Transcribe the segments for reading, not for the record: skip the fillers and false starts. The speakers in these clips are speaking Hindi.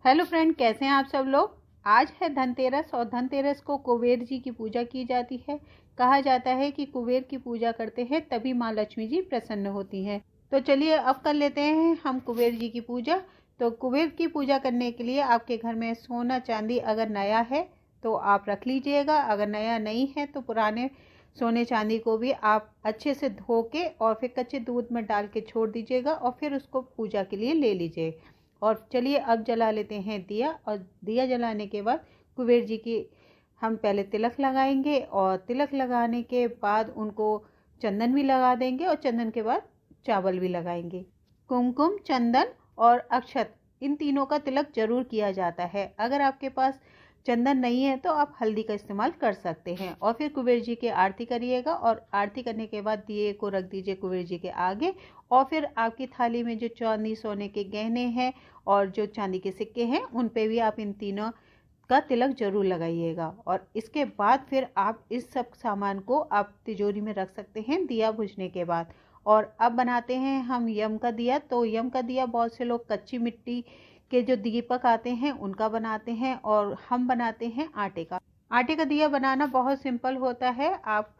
हेलो फ्रेंड, कैसे हैं आप सब लोग। आज है धनतेरस और धनतेरस को कुबेर जी की पूजा की जाती है। कहा जाता है कि कुबेर की पूजा करते हैं तभी माँ लक्ष्मी जी प्रसन्न होती हैं। तो चलिए अब कर लेते हैं हम कुबेर जी की पूजा। तो कुबेर की पूजा करने के लिए आपके घर में सोना चांदी अगर नया है तो आप रख लीजिएगा, अगर नया नहीं है तो पुराने सोने चांदी को भी आप अच्छे से धो के और फिर कच्चे दूध में डाल के छोड़ दीजिएगा और फिर उसको पूजा के लिए ले लीजिए। और चलिए अब जला लेते हैं दिया। और दिया जलाने के बाद कुबेर जी की हम पहले तिलक लगाएंगे और तिलक लगाने के बाद उनको चंदन भी लगा देंगे और चंदन के बाद चावल भी लगाएंगे। कुमकुम, चंदन और अक्षत, इन तीनों का तिलक जरूर किया जाता है। अगर आपके पास चंदन नहीं है तो आप हल्दी का इस्तेमाल कर सकते हैं। और फिर कुबेर जी की आरती करिएगा और आरती करने के बाद दिए को रख दीजिए कुबेर जी के आगे। और फिर आपकी थाली में जो चांदी सोने के गहने हैं और जो चांदी के सिक्के हैं उन पे भी आप इन तीनों का तिलक जरूर लगाइएगा। और इसके बाद फिर आप इस सब सामान को आप तिजोरी में रख सकते हैं दिया बुझने के बाद। और अब बनाते हैं हम यम का दिया। तो यम का दिया बहुत से लोग कच्ची मिट्टी के जो दीपक आते हैं उनका बनाते हैं और हम बनाते हैं आटे का। आटे का दिया बनाना बहुत सिंपल होता है। आप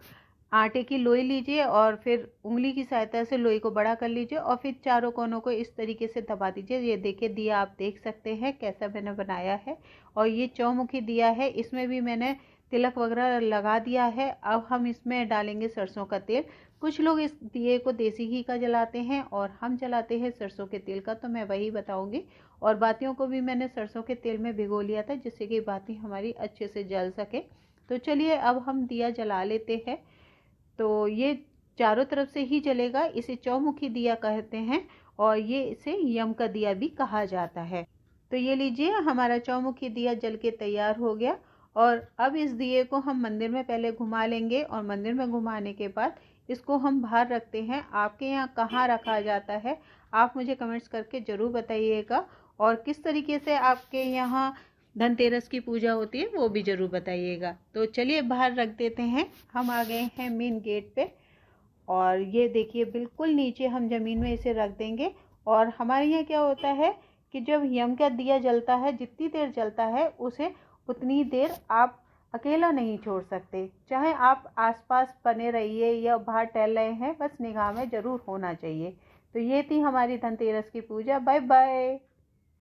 आटे की लोई लीजिए और फिर उंगली की सहायता से लोई को बड़ा कर लीजिए और फिर चारों कोनों को इस तरीके से दबा दीजिए। ये देखिए दिया आप देख सकते हैं कैसा मैंने बनाया है। और ये चौमुखी दिया है, इसमें भी मैंने तिलक वगैरह लगा दिया है। अब हम इसमें डालेंगे सरसों का तेल। कुछ लोग इस दिए को देसी घी का जलाते हैं और हम जलाते हैं सरसों के तेल का, तो मैं वही बताऊंगी। और बातियों को भी मैंने सरसों के तेल में भिगो लिया था जिससे कि बाती हमारी अच्छे से जल सके। तो चलिए अब हम दिया जला लेते हैं। तो ये चारों तरफ से ही जलेगा, इसे चौमुखी दिया कहते हैं और ये इसे यम का दिया भी कहा जाता है। तो ये लीजिए हमारा चौमुखी दिया जल के तैयार हो गया। और अब इस दिए को हम मंदिर में पहले घुमा लेंगे और मंदिर में घुमाने के बाद इसको हम बाहर रखते हैं। आपके यहाँ कहाँ रखा जाता है आप मुझे कमेंट्स करके ज़रूर बताइएगा। और किस तरीके से आपके यहाँ धनतेरस की पूजा होती है वो भी ज़रूर बताइएगा। तो चलिए बाहर रख देते हैं। हम आ गए हैं मेन गेट पे और ये देखिए बिल्कुल नीचे हम ज़मीन में इसे रख देंगे। और हमारे यहाँ क्या होता है कि जब यम का दिया जलता है, जितनी देर जलता है उसे उतनी देर आप अकेला नहीं छोड़ सकते। चाहे आप आसपास बने रहिए या बाहर टहल रहे हैं, बस निगाह में ज़रूर होना चाहिए। तो ये थी हमारी धनतेरस की पूजा। Bye bye.